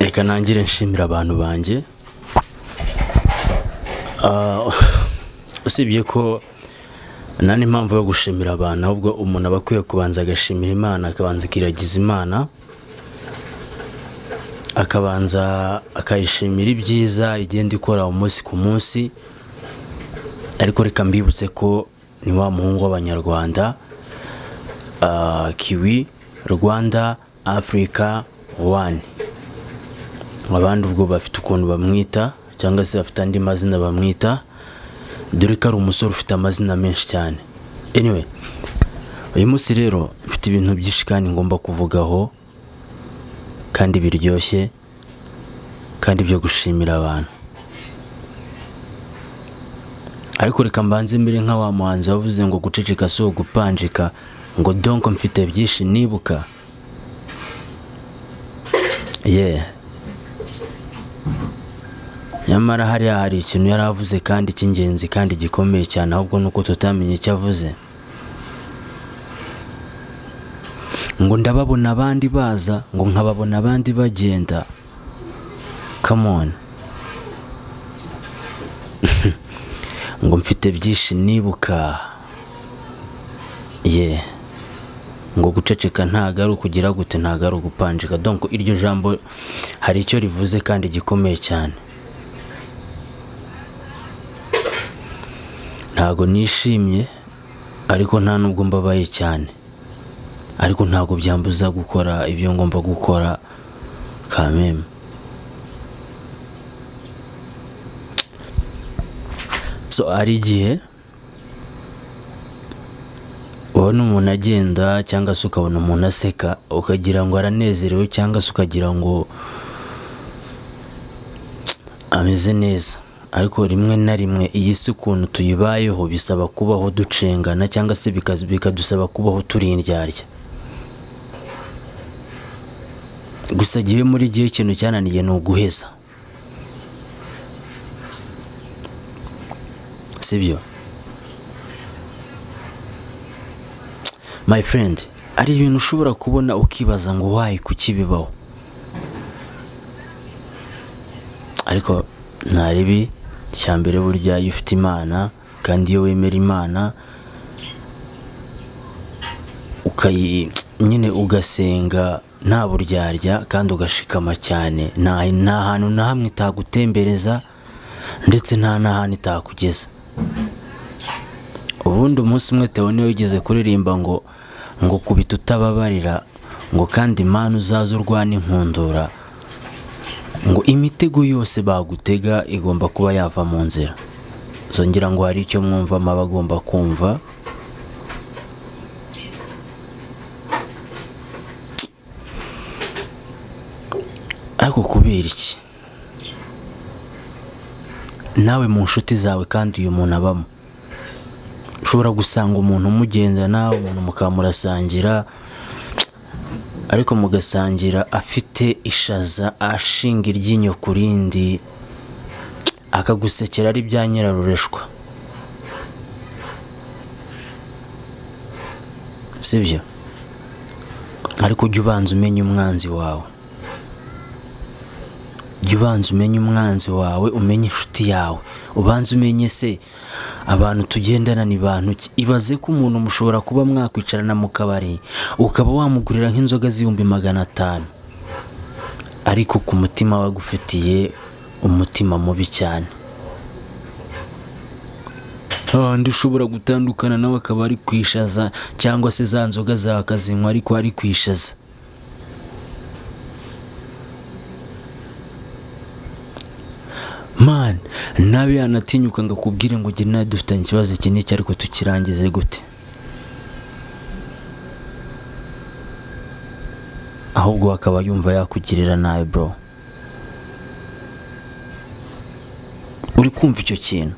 reka nangire nshimira abantu banjye. Usibye ko nani impamvu yo gushimira abantu, ahubwo umuntu aba akwiye kubanza agashimira Imana, akabanza akiragiza Imana, akabanza akayishimira ibyiza igenda ikora umunsi ku munsi. Ariko reka mbibutse ko ni wa muhungu w'Abanyarwanda, Kiwi Rwanda Africa One. Abandi ubwo bafite ukuntu bamwita cyangwa se bafite andi mazina bamwita, dore ko ari umusore ufite amazina menshi cyane. Anyway, uyu munsi rero mfite ibintu byinshi kandi ngomba kuvugaho, kandi biryoshye kandi byo gushimira abantu. Ariko reka mbanze mbere nka wa muhanzi wavuze ngo guceceka si ugupanjika, ngo donc mfite byinshi nibuka. Nyamara hari ikintu yaravuze kandi cy'ingenzi kandi gikomeye cyane, ahubwo nuko tutamenye icyo avuze. Ngo ndababona abandi baza, ngo nkababona abandi bagenda. Come on. Ngo mfite byinshi nibuka. Ngo guceceka ntago ari ukugira gute, ntago ari ugupanjika. Donc iryo jambo hari icyo rivuze kandi gikomeye cyane. Ntago nishimye, ariko nta nubwo mbabaye cyane. Ariko ntago byambuza gukora ibyo ngomba gukora kameme. So ari igihe ubona umuntu agenda cyangwa se ukabona umuntu aseka ukagira ngo aranezerewe, cyangwa se ukagira ngo ameze neza. Ariko rimwe na rimwe iyi si ukuntu tuyibayeho bisaba kubaho ducengana, cyangwa se bikadusaba kubaho turi indyarya. Gusa gihe muri gihe ikintu cyananiye ni uguheza, sibyo? My friend, ari ibintu ushobora kubona ukibaza ngo why kuki bibaho. Ariko ntaribi cyambere burya iyo ufite Imana, kandi iyo wemera Imana nyine ugasenga nta buryarya kandi ugashikama cyane, nta hantu na hamwe itagutembereza, ndetse nta n'ahantu itakugeza. Ubundi umunsi umwe Theo niwe wigeze kuririmba ngo kubita utababarira, ngo kandi Imana uzaza urwana inkundura, ngo imitego yose bagutega igomba kuba yava mu nzira. Ngira ngo hari icyo mwumva aba agomba kumva. Ariko kubera iki nawe mu nshuti zawe kandi uyu muntu abamo, ushobora gusanga umuntu umugendana, umuntu mukamurasangira, ariko mugasangira afite ishaza, ashinga iryinyo ku rindi, akagusekera ari bya nyirarureshwa, sibyo? Ariko ujya ubanza umenye umwanzi wawe, jya ubanza umenye umwanzi wawe, umenye inshuti yawe, ubanza umenye se abantu tugendana ni bantu ki. Ibaze ko umuntu mushobora kuba mwakwicarana mu kabari ukaba wamugurira nk'inzoga z'ibihumbi 500, ariko ku mutima wagufitiye umutima mubi cyane. Ndi ushobora gutandukana nawe akaba ari kwishaza, cyangwa se za nzoga zawe akazinywa ariko ari kwishaza. Man, nawe yanatinyuka ngo akubwire ngo jye nawe dufitanye ikibazo iki n'iki, ariko tukirangize gute? Ahubwo akaba yumva yakugirira nawe bro. Uri kumva icyo kintu?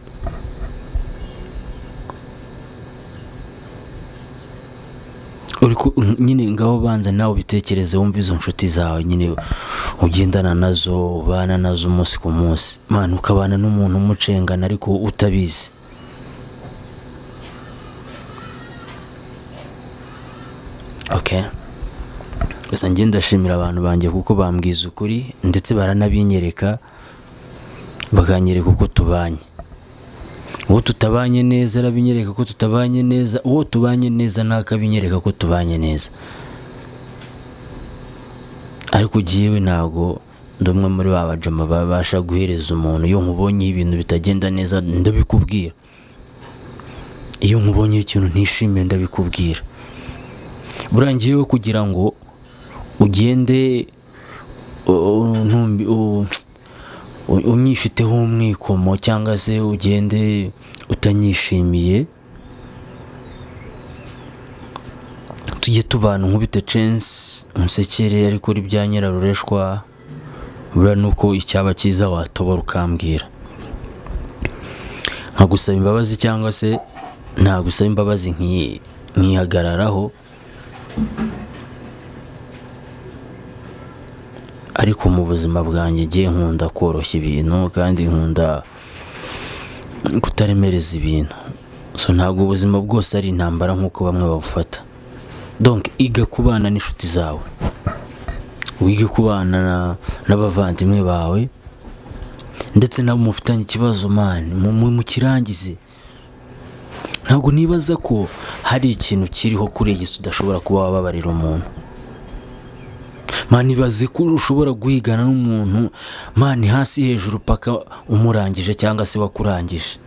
Nyine ngaho banza nawe ubitekereze, wumva izo nshuti zawe nyine ugendana nazo, ubana nazo umunsi ku munsi. Man, ukabana n'umuntu umucengana ariko utabizi. Okay, gusa njye ndashimira abantu banjye kuko bambwiza ukuri ndetse baranabinyereka, bakanyereka uko tubanye. Uwo tutabanye neza arabinyereka ko tutabanye neza, uwo tubanye neza nakabinyereka ko tubanye neza. Ariko jyewe ntago ndumwe muri babajama babasha guhereza umuntu. Iyo nkubonye ibintu bitagenda neza ndabikubwira, iyo nkubonye ikintu ntishimiye ndabikubwira. Burangiyeho kugira ngo ugende unyifiteho umwikomo cyangwa se ugende utanyishimiye, tujye tubana nkubite chance umusekere ariko uri bya nyirarureshwa. Bura nuko icyaba cyiza watobora ukambwira nkagusaba imbabazi, cyangwa se ntagusaba imbabazi nkihagararaho. Ariko mu buzima bwanjye ngiye nkunda koroshya ibintu kandi nkunda kutaremereza ibintu. So ntabwo ubuzima bwose ari intambara nk'uko bamwe babufata. Donc iga kubana n'inshuti zawe, wige kubana n'abavandimwe bawe, ndetse nabo mufitanye ikibazo mu kirangize. Ntabwo nibaza ko hari ikintu kiriho kuri iyi si udashobora kuba wababarira umuntu. Ibaze ko ushobora guhigana n'umuntu hasi hejuru paka umurangije cyangwa se wakurangije,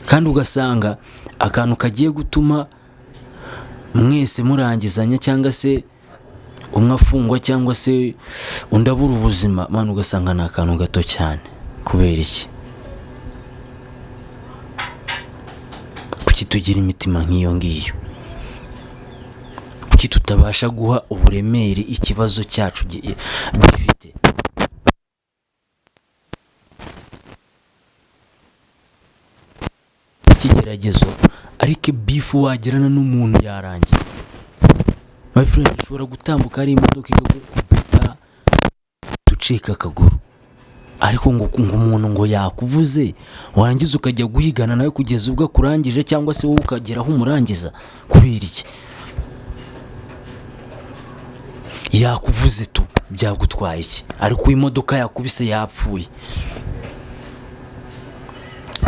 kandi ugasanga akantu kagiye gutuma mwese murangizanya, cyangwa se umwe afungwa cyangwa se undi abura ubuzima, ugasanga ni akantu gato cyane. Kubera iki? Kuki tugira imitima nk'iyo ngiyo? Kuki tutabasha guha uburemere ikibazo cyacu gifite? Ikigeragezo ariko bifu wagirana n'umuntu yarangiye. My friend, ushobora gutambuka ari imodoka ikagukubita ducika akaguru, ariko ngo umuntu ngo yakuvuze warangiza ukajya guhigana nawe kugeza ubwo akurangije, cyangwa se wowe ukageraho umurangiza. Kubera iki? Yakuvuze tu byagutwaye iki? Ariko imodoka yakubise yapfuye,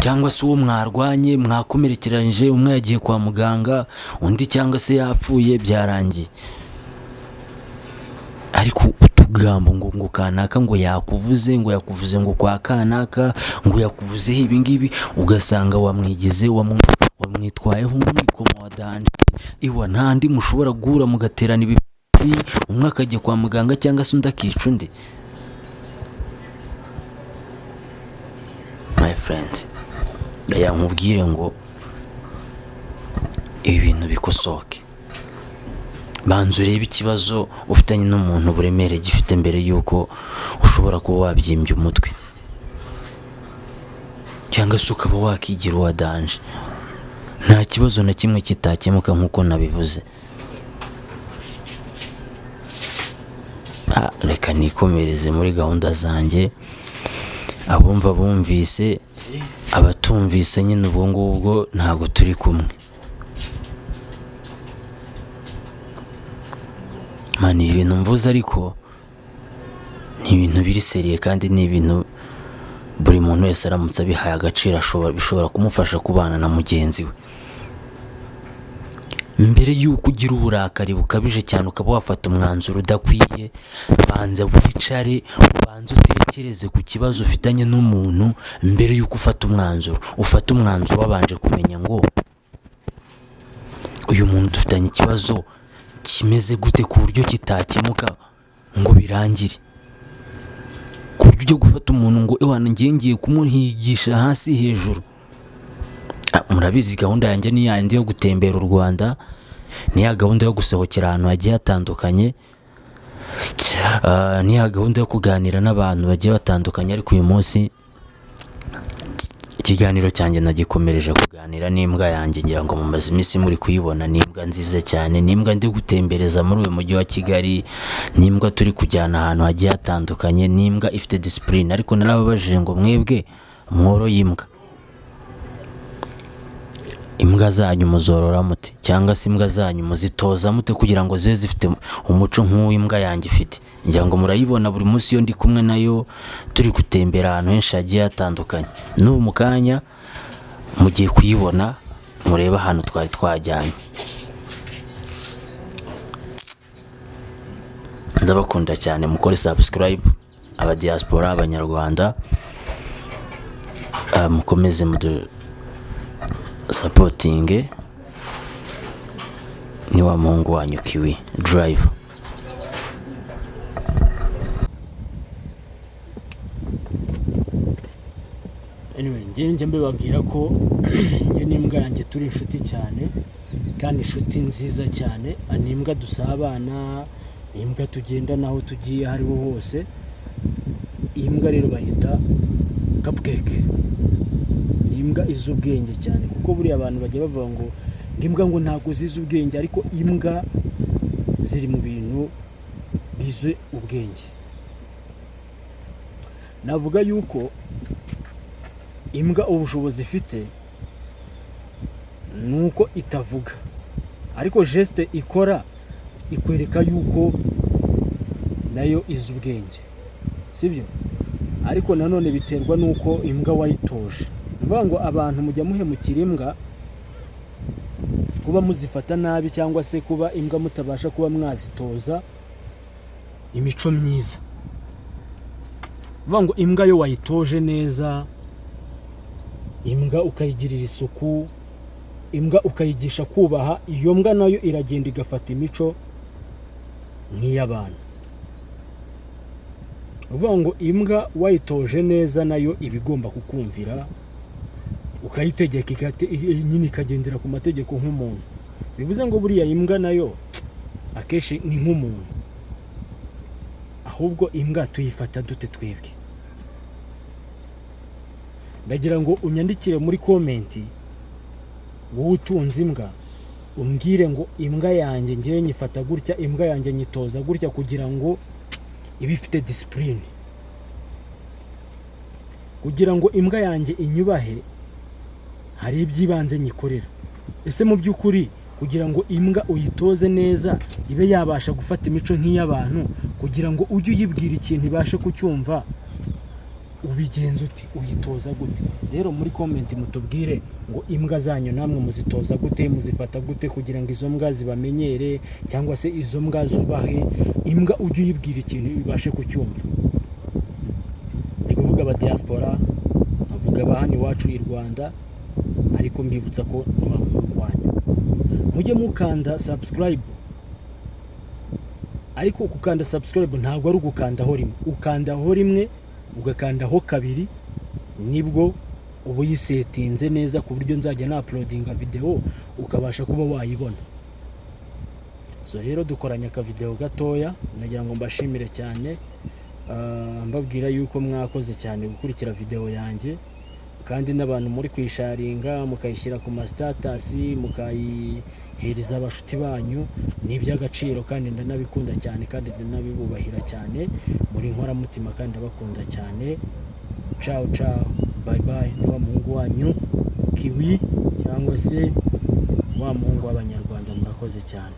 cyangwa se uwo mwarwanye mwakomerekeranyije, umwe yagiye kwa muganga undi cyangwa se yapfuye, byarangiye. Ariko utugambo ngo kanaka ngo yakuvuze, ngo yakuvuze ngo kwa kanaka, ngo yakuvuzeho ibi ngibi, ugasanga wamwigize wamwitwayeho umwikomo wa danje. Iwa ntandi mushobora guhura mugaterana ibipsi, umwe akajya kwa muganga cyangwa se undi akica undi. My friend, nkubwire ngo ibi bintu bikosoke. Banza urebe ikibazo ufitanye n'umuntu uburemere gifite mbere yuko ushobora kuba wabyimbye umutwe, cyangwa se ukaba wakigira uwa danje. Nta kibazo na kimwe kitakemuka nk'uko nabivuze. Reka nikomereze muri gahunda zanjye. Abumva bumvise, abatumvise nyine ubwo ngubwo ntabwo turi kumwe. Ibintu mvuze ariko ni ibintu biri seriye, kandi ni ibintu buri muntu wese aramutse abihaye agaciro bishobora kumufasha kubana na mugenzi we. Mbere yuko ugira uburakari bukabije cyane ukaba wafata umwanzuro udakwiye, banza wicare ubanze utekereze ku kibazo ufitanye n'umuntu mbere yuko ufata umwanzuro. Ufata umwanzuro wabanje kumenya ngo uyu muntu dufitanye ikibazo kimeze gute ku buryo kitakemuka ngo birangire. Ku buryo ujya gufata umuntu ngo ngiye kumuhigisha hasi hejuru. Murabizi gahunda yanjye ni yandi yo gutembera u Rwanda, ni ya gahunda yo gusohokera ahantu hagiye hatandukanye, ni ya gahunda yo kuganira n'abantu bagiye batandukanye. Ariko uyu munsi ikiganiro cyanjye nagikomereje kuganira n'imbwa yanjye, ngira ngo mumaze iminsi muri kuyibona. Ni imbwa nziza cyane, ni imbwa ndi gutembereza muri uyu mujyi wa Kigali, ni imbwa turi kujyana ahantu hagiye hatandukanye, ni imbwa ifite discipline. Ariko narababajije ngo mwebwe mworoye imbwa, imbwa zanyu muzorora mute cyangwa se imbwa zanyu muzitoza mute kugira ngo zibe zifite umuco nk'uw'imbwa yanjye ifite? ngira ngo murayibona buri munsi iyo ndi kumwe nayo turi gutembera ahantu henshi hagiye hatandukanye. n'ubu mu kanya mugiye kuyibona mureba ahantu twari twajyanye. ndabakunda cyane, mukore subscribe, aba diaspora, abanyarwanda, mukomeze mudu supporting. ni wa muhungu wanyu Kiwi Drive. Anyway, njye mbibabwira ko njye n'imbwa yanjye turi inshuti cyane kandi inshuti nziza cyane. ni imbwa dusabana, imbwa tugenda naho tugiye hariho hose. iyi mbwa rero bayita Cupcake. imbwa izi ubwenge cyane, kuko buriya abantu bajya bavuga ngo imbwa ngo ntabwo zizi ubwenge, ariko imbwa ziri mu bintu bize ubwenge. navuga yuko imbwa ubushobozi ifite nuko itavuga, ariko geste ikora ikwereka yuko nayo izi ubwenge, sibyo? ariko nanone biterwa nuko imbwa wayitoje. bivuga ngo abantu mujya muhemukira imbwa kuba muzifata nabi, cyangwa se kuba imbwa mutabasha kuba mwazitoza imico myiza. bivuga ngo imbwa yo wayitoje neza, imbwa ukayigirira isuku, imbwa ukayigisha kubaha, iyo mbwa nayo iragenda igafata imico nk'iy'abantu. bivuga ngo imbwa wayitoje neza nayo ibigomba kukumvira, ukayitegeka nyine ikagendera ku mategeko nk'umuntu. bivuze ngo buriya imbwa nayo akenshi ni nk'umuntu, ahubwo imbwa tuyifata dute twebwe? ndagira ngo unyandikire muri komenti wowe utunze imbwa, umbwire ngo imbwa yanjye ngiye nyifata gutya, imbwa yanjye nyitoza gutya kugira ngo ibe ifite discipline, kugira ngo imbwa yanjye inyubahe. hari ibyibanze nyikorera. ese mu by'ukuri kugira ngo imbwa uyitoze neza ibe yabasha gufata imico nk'iy'abantu, kugira ngo ujye uyibwira ikintu ibashe kucyumva, ubigenza uti? uyitoza gute? rero muri komenti mutubwire ngo imbwa zanyu namwe muzitoza gute, muzifata gute kugira ngo izo mbwa zibamenyere, cyangwa se izo mbwa zubahe imbwa, ujye uyibwira ikintu ibashe kucyumva. ni kuvuga aba diaspora, avuga aba hano iwacu i Rwanda, ariko mbibutsa ko ni wa muhungu wanyu. mujye mukanda subscribe, ariko gukanda subscribe ntabwo ari ugukandaho rimwe, ukandaho rimwe ugakandaho kabiri, nibwo uba uyisetinze neza ku buryo nzajya na uploadinga video ukabasha kuba wayibona. so rero dukoranye aka video gatoya, nagira ngo mbashimire cyane, mbabwira yuko mwakoze cyane gukurikira video yanjye, kandi n'abantu muri kwisharinga mukayishyira ku ma status, mukayihereza abashuti banyu, ni iby'agaciro kandi ndanabikunda cyane, kandi ndanabibubahira cyane. muri nkoramutima kandi abakunda cyane. ciao ciao, bye bye. ni wa muhungu wanyu Kiwi, cyangwa se wa muhungu w'abanyarwanda. murakoze cyane.